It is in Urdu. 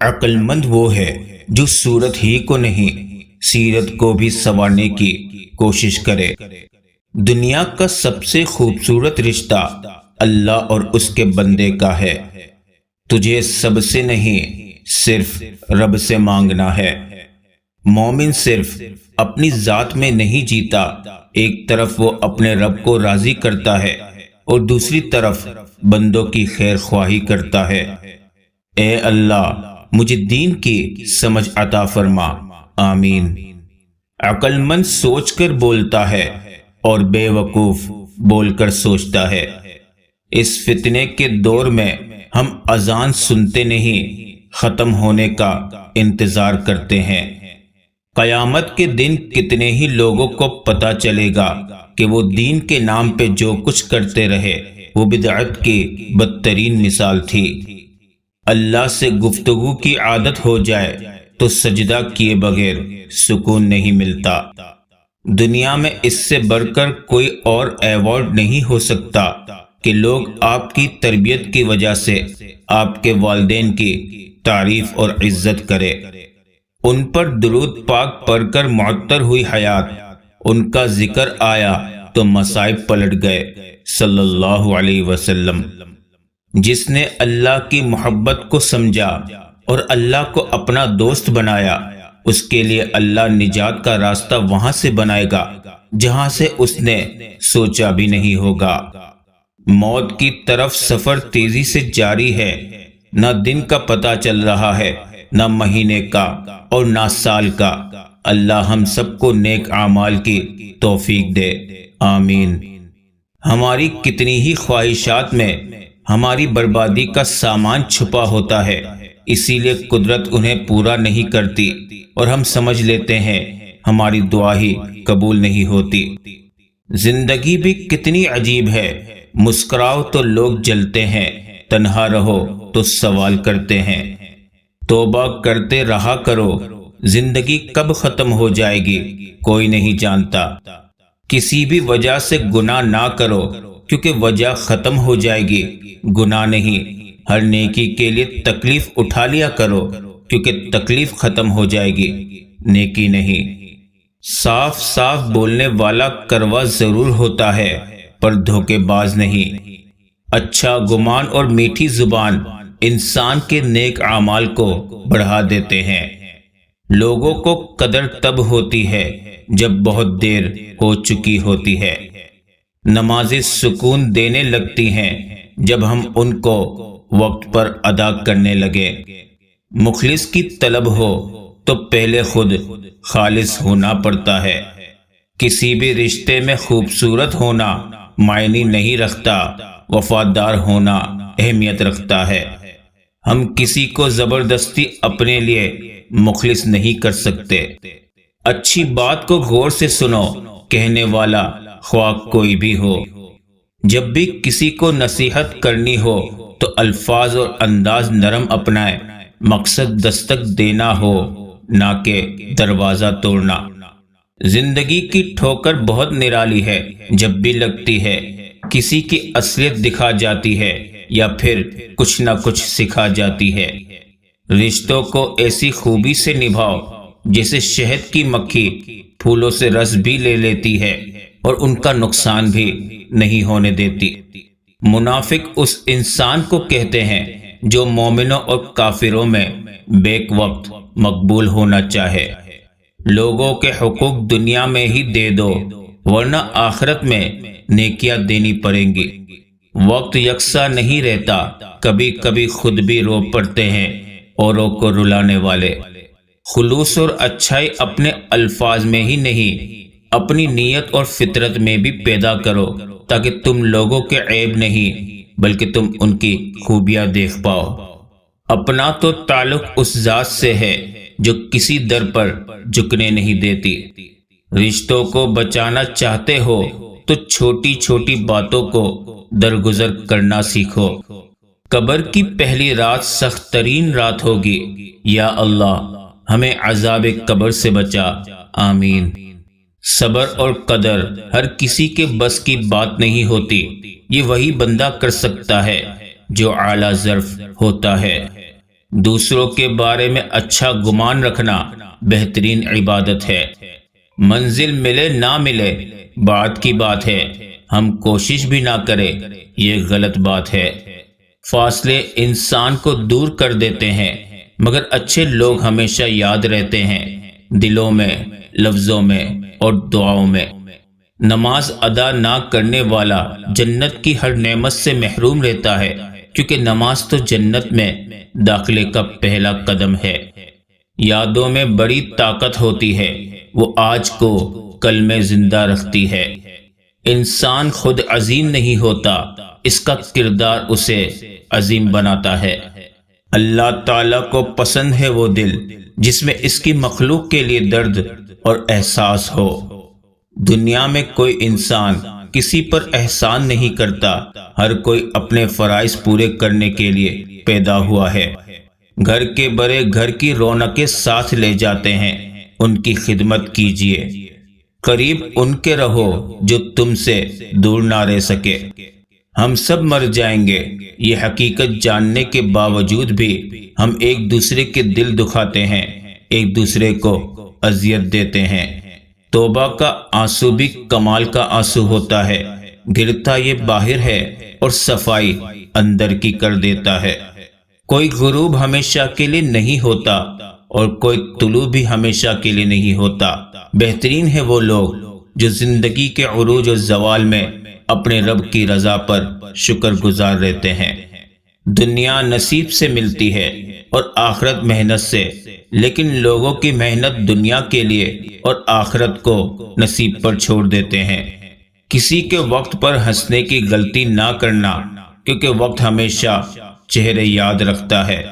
عقل مند وہ ہے جو صورت ہی کو نہیں سیرت کو بھی سنوارنے کی کوشش کرے۔ دنیا کا سب سے خوبصورت رشتہ اللہ اور اس کے بندے کا ہے۔ تجھے سب سے نہیں صرف رب سے مانگنا ہے۔ مومن صرف اپنی ذات میں نہیں جیتا، ایک طرف وہ اپنے رب کو راضی کرتا ہے اور دوسری طرف بندوں کی خیر خواہی کرتا ہے۔ اے اللہ مجھے دین کی سمجھ عطا فرما، آمین۔ عقل مند سوچ کر بولتا ہے اور بے وقوف بول کر سوچتا ہے۔ اس فتنے کے دور میں ہم اذان سنتے نہیں، ختم ہونے کا انتظار کرتے ہیں۔ قیامت کے دن کتنے ہی لوگوں کو پتہ چلے گا کہ وہ دین کے نام پہ جو کچھ کرتے رہے وہ بدعت کی بدترین مثال تھی۔ اللہ سے گفتگو کی عادت ہو جائے تو سجدہ کیے بغیر سکون نہیں ملتا۔ دنیا میں اس سے بڑھ کر کوئی اور ایوارڈ نہیں ہو سکتا کہ لوگ آپ کی تربیت کی وجہ سے آپ کے والدین کی تعریف اور عزت کرے، ان پر درود پاک پڑھ کر معطر ہوئی حیات، ان کا ذکر آیا تو مصائب پلٹ گئے۔ صلی اللہ علیہ وسلم۔ جس نے اللہ کی محبت کو سمجھا اور اللہ کو اپنا دوست بنایا، اس کے لیے اللہ نجات کا راستہ وہاں سے بنائے گا جہاں سے اس نے سوچا بھی نہیں ہوگا۔ موت کی طرف سفر تیزی سے جاری ہے، نہ دن کا پتہ چل رہا ہے، نہ مہینے کا اور نہ سال کا۔ اللہ ہم سب کو نیک اعمال کی توفیق دے، آمین۔ ہماری کتنی ہی خواہشات میں ہماری بربادی کا سامان چھپا ہوتا ہے، اسی لیے قدرت انہیں پورا نہیں کرتی اور ہم سمجھ لیتے ہیں ہماری دعا ہی قبول نہیں ہوتی۔ زندگی بھی کتنی عجیب ہے، مسکراؤ تو لوگ جلتے ہیں، تنہا رہو تو سوال کرتے ہیں۔ توبہ کرتے رہا کرو، زندگی کب ختم ہو جائے گی کوئی نہیں جانتا۔ کسی بھی وجہ سے گناہ نہ کرو کیونکہ وجہ ختم ہو جائے گی، گناہ نہیں۔ ہر نیکی کے لیے تکلیف اٹھا لیا کرو کیونکہ تکلیف ختم ہو جائے گی، نیکی نہیں۔ صاف صاف بولنے والا کروا ضرور ہوتا ہے پر دھوکے باز نہیں۔ اچھا گمان اور میٹھی زبان انسان کے نیک اعمال کو بڑھا دیتے ہیں۔ لوگوں کو قدر تب ہوتی ہے جب بہت دیر ہو چکی ہوتی ہے۔ نمازیں سکون دینے لگتی ہیں جب ہم ان کو وقت پر ادا کرنے لگے۔ مخلص کی طلب ہو تو پہلے خود خالص ہونا پڑتا ہے۔ کسی بھی رشتے میں خوبصورت ہونا معنی نہیں رکھتا، وفادار ہونا اہمیت رکھتا ہے۔ ہم کسی کو زبردستی اپنے لیے مخلص نہیں کر سکتے۔ اچھی بات کو غور سے سنو، کہنے والا خواہ کوئی بھی ہو۔ جب بھی کسی کو نصیحت کرنی ہو تو الفاظ اور انداز نرم اپنائے، مقصد دستک دینا ہو نہ کہ دروازہ توڑنا۔ زندگی کی ٹھوکر بہت نرالی ہے، جب بھی لگتی ہے کسی کی اصلیت دکھا جاتی ہے یا پھر کچھ نہ کچھ سکھا جاتی ہے۔ رشتوں کو ایسی خوبی سے نبھاؤ جیسے شہد کی مکھی پھولوں سے رس بھی لے لیتی ہے اور ان کا نقصان بھی نہیں ہونے دیتی۔ منافق اس انسان کو کہتے ہیں جو مومنوں اور کافروں میں بیک وقت مقبول ہونا چاہے۔ لوگوں کے حقوق دنیا میں ہی دے دو ورنہ آخرت میں نیکیاں دینی پڑیں گی۔ وقت یکساں نہیں رہتا، کبھی کبھی خود بھی رو پڑتے ہیں اوروں کو رلانے والے۔ خلوص اور اچھائی اپنے الفاظ میں ہی نہیں، اپنی نیت اور فطرت میں بھی پیدا کرو تاکہ تم لوگوں کے عیب نہیں بلکہ تم ان کی خوبیاں دیکھ پاؤ۔ اپنا تو تعلق اس ذات سے ہے جو کسی در پر جھکنے نہیں دیتی۔ رشتوں کو بچانا چاہتے ہو تو چھوٹی چھوٹی باتوں کو درگزر کرنا سیکھو۔ قبر کی پہلی رات سخت ترین رات ہوگی، یا اللہ ہمیں عذاب قبر سے بچا، آمین۔ صبر اور قدر ہر کسی کے بس کی بات نہیں ہوتی، یہ وہی بندہ کر سکتا ہے جو اعلیٰ ظرف ہوتا ہے۔ دوسروں کے بارے میں اچھا گمان رکھنا بہترین عبادت ہے۔ منزل ملے نہ ملے بات کی بات ہے، ہم کوشش بھی نہ کریں یہ غلط بات ہے۔ فاصلے انسان کو دور کر دیتے ہیں، مگر اچھے لوگ ہمیشہ یاد رہتے ہیں، دلوں میں، لفظوں میں اور دعاؤں میں۔ نماز ادا نہ کرنے والا جنت کی ہر نعمت سے محروم رہتا ہے، کیونکہ نماز تو جنت میں داخلے کا پہلا قدم ہے۔ یادوں میں بڑی طاقت ہوتی ہے، وہ آج کو کل میں زندہ رکھتی ہے۔ انسان خود عظیم نہیں ہوتا، اس کا کردار اسے عظیم بناتا ہے۔ اللہ تعالیٰ کو پسند ہے وہ دل جس میں اس کی مخلوق کے لیے درد اور احساس ہو۔ دنیا میں کوئی انسان کسی پر احسان نہیں کرتا، ہر کوئی اپنے فرائض پورے کرنے کے لیے پیدا ہوا ہے۔ گھر کے بڑے گھر کی رونقیں ساتھ لے جاتے ہیں، ان کی خدمت کیجیے۔ قریب ان کے رہو جو تم سے دور نہ رہ سکے۔ ہم سب مر جائیں گے، یہ حقیقت جاننے کے باوجود بھی ہم ایک دوسرے کے دل دکھاتے ہیں، ایک دوسرے کو اذیت دیتے ہیں۔ توبہ کا آنسو بھی کمال کا آنسو ہوتا ہے، گرتا یہ باہر ہے اور صفائی اندر کی کر دیتا ہے۔ کوئی غروب ہمیشہ کے لیے نہیں ہوتا اور کوئی طلوع بھی ہمیشہ کے لیے نہیں ہوتا۔ بہترین ہے وہ لوگ جو زندگی کے عروج و زوال میں اپنے رب کی رضا پر شکر گزار رہتے ہیں۔ دنیا نصیب سے ملتی ہے اور آخرت محنت سے، لیکن لوگوں کی محنت دنیا کے لیے اور آخرت کو نصیب پر چھوڑ دیتے ہیں۔ کسی کے وقت پر ہنسنے کی غلطی نہ کرنا، کیونکہ وقت ہمیشہ چہرے یاد رکھتا ہے۔